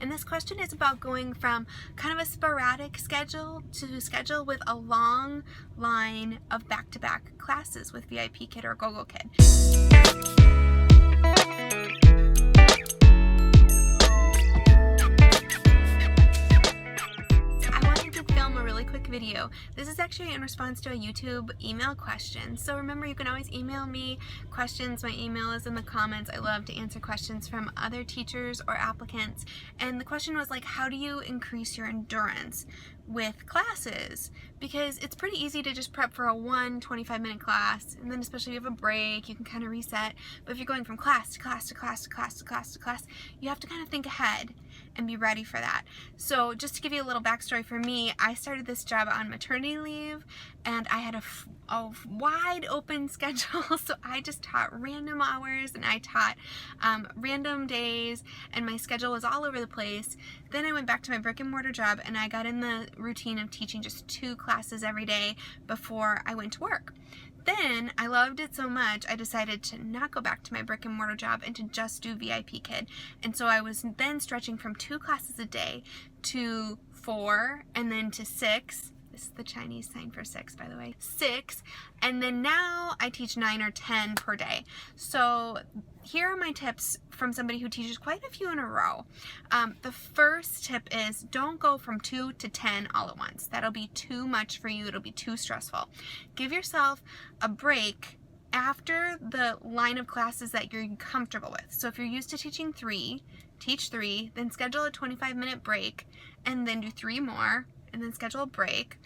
And this question is about going from kind of a sporadic schedule to schedule with a long line of back-to-back classes with VIPKID or Gogokid. Video. This is actually in response to a YouTube email question. So remember, you can always email me questions. My email is in the comments. I love to answer questions from other teachers or applicants. And the question was like, how do you increase your endurance with classes? Because it's pretty easy to just prep for a 25-minute class, and then especially if you have a break, you can kind of reset. But if you're going from class to class to class to class to class to class, you have to kind of think ahead and be ready for that. So just to give you a little backstory, for me, I started this job on maternity leave, and I had a wide open schedule. So I just taught random hours, and I taught random days, and my schedule was all over the place. Then I went back to my brick and mortar job, and I got in the routine of teaching just 2 classes every day before I went to work. Then I loved it so much, I decided to not go back to my brick and mortar job and to just do VIPKID. And so I was then stretching from 2 classes a day to 4, and then to 6. This is the Chinese sign for 6, by the way. 6, and then now I teach 9 or 10 per day. So here are my tips from somebody who teaches quite a few in a row. The first tip is don't go from 2 to 10 all at once. That'll be too much for you. It'll be too stressful. Give yourself a break after the line of classes that you're comfortable with. So if you're used to teaching 3, teach 3, then schedule a 25-minute break, and then do 3 more, and then schedule a break.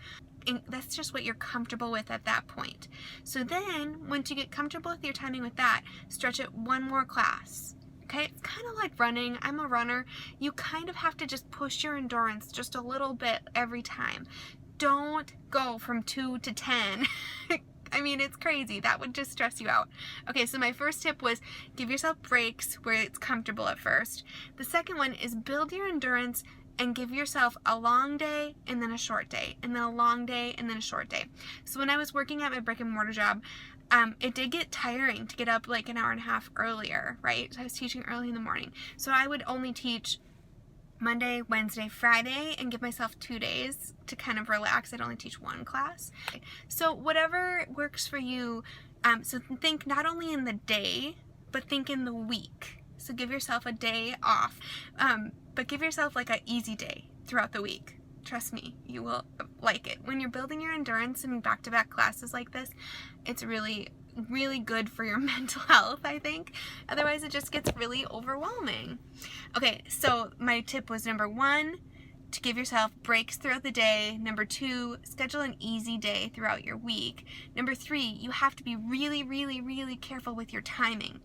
And that's just what you're comfortable with at that point. So then, once you get comfortable with your timing with that, stretch it 1 more class. Okay, it's kind of like running. I'm a runner. You kind of have to just push your endurance just a little bit every time. Don't go from 2 to 10. I mean, it's crazy. That would just stress you out. Okay, so my first tip was give yourself breaks where it's comfortable at first. The second one is build your endurance and give yourself a long day and then a short day, and then a long day and then a short day. So when I was working at my brick and mortar job, it did get tiring to get up like an hour and a half earlier, right? So I was teaching early in the morning. So I would only teach Monday, Wednesday, Friday, and give myself 2 days to kind of relax. I'd only teach 1 class. So whatever works for you, so think not only in the day, but think in the week. So give yourself a day off, but give yourself like an easy day throughout the week. Trust me, you will like it. When you're building your endurance in back-to-back classes like this, it's really good for your mental health, I think. Otherwise, it just gets really overwhelming. Okay, so my tip was number 1, to give yourself breaks throughout the day. Number 2, schedule an easy day throughout your week. Number 3, you have to be really careful with your timing.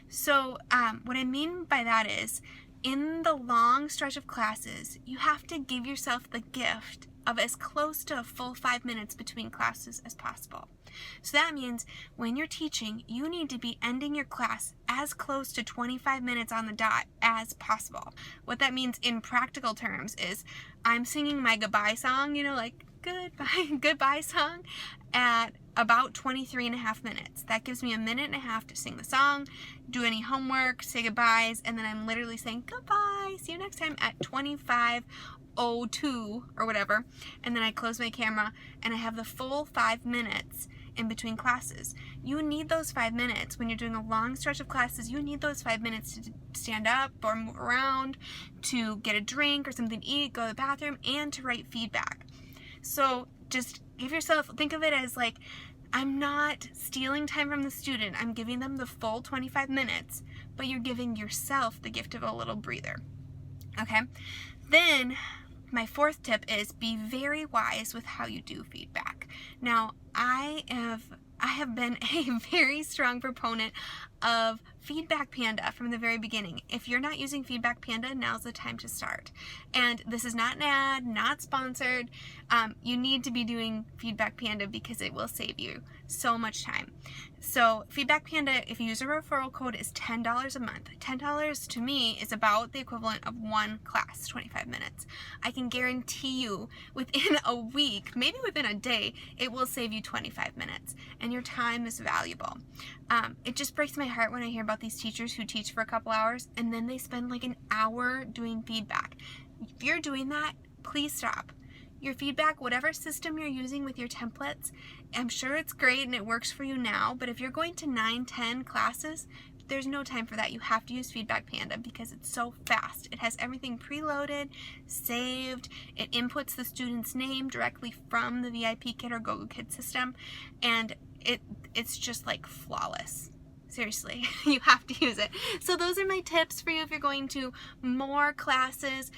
So what I mean by that is, in the long stretch of classes, you have to give yourself the gift of as close to a full 5 minutes between classes as possible. So that means when you're teaching, you need to be ending your class as close to 25 minutes on the dot as possible. What that means in practical terms is I'm singing my goodbye song, like goodbye song, at about 23.5 minutes. That gives me a 1.5 minutes to sing the song, do any homework, say goodbyes, and then I'm literally saying goodbye, see you next time at 25:02 or whatever, and then I close my camera and I have the full 5 minutes in between classes. You need those 5 minutes when you're doing a long stretch of classes. You need those 5 minutes to stand up or move around, to get a drink or something to eat, go to the bathroom, and to write feedback. So just give yourself, think of it as like, I'm not stealing time from the student. I'm giving them the full 25 minutes, but you're giving yourself the gift of a little breather. Okay? Then my 4th tip is be very wise with how you do feedback. Now, I have been a very strong proponent of Feedback Panda from the very beginning. If you're not using Feedback Panda, now's the time to start. And this is not an ad, not sponsored. You need to be doing Feedback Panda because it will save you so much time. So Feedback Panda, if you use a referral code, is $10 a month. $10 to me is about the equivalent of 1 class, 25 minutes. I can guarantee you within a week, maybe within a day, it will save you 25 minutes. And your time is valuable. It just breaks my heart when I hear about these teachers who teach for a couple hours and then they spend like an hour doing feedback. If you're doing that, please stop. Your feedback, whatever system you're using with your templates, I'm sure it's great and it works for you now, but if you're going to 9-10 classes, there's no time for that. You have to use Feedback Panda because it's so fast. It has everything preloaded, saved, it inputs the student's name directly from the VIPKID or Gogokid system, and it's just like flawless. Seriously, you have to use it. So those are my tips for you if you're going to more classes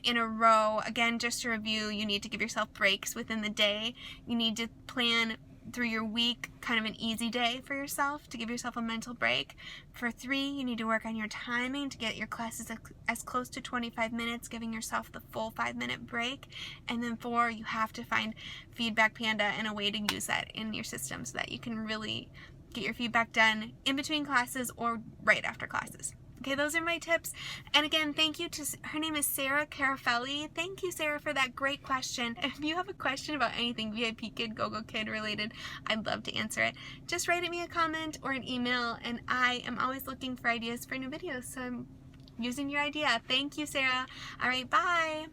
in a row. Again, just to review, you need to give yourself breaks within the day. You need to plan through your week kind of an easy day for yourself to give yourself a mental break. For 3, you need to work on your timing to get your classes as close to 25 minutes, giving yourself the full 5-minute break. And then 4, you have to find Feedback Panda and a way to use that in your system so that you can really get your feedback done in between classes or right after classes. Okay, those are my tips. And again, thank you to, her name is Sarah Carafelli. Thank you, Sarah, for that great question. If you have a question about anything VIPKID, Gogokid related, I'd love to answer it. Just write me a comment or an email, and I am always looking for ideas for new videos, so I'm using your idea. Thank you, Sarah. All right, bye.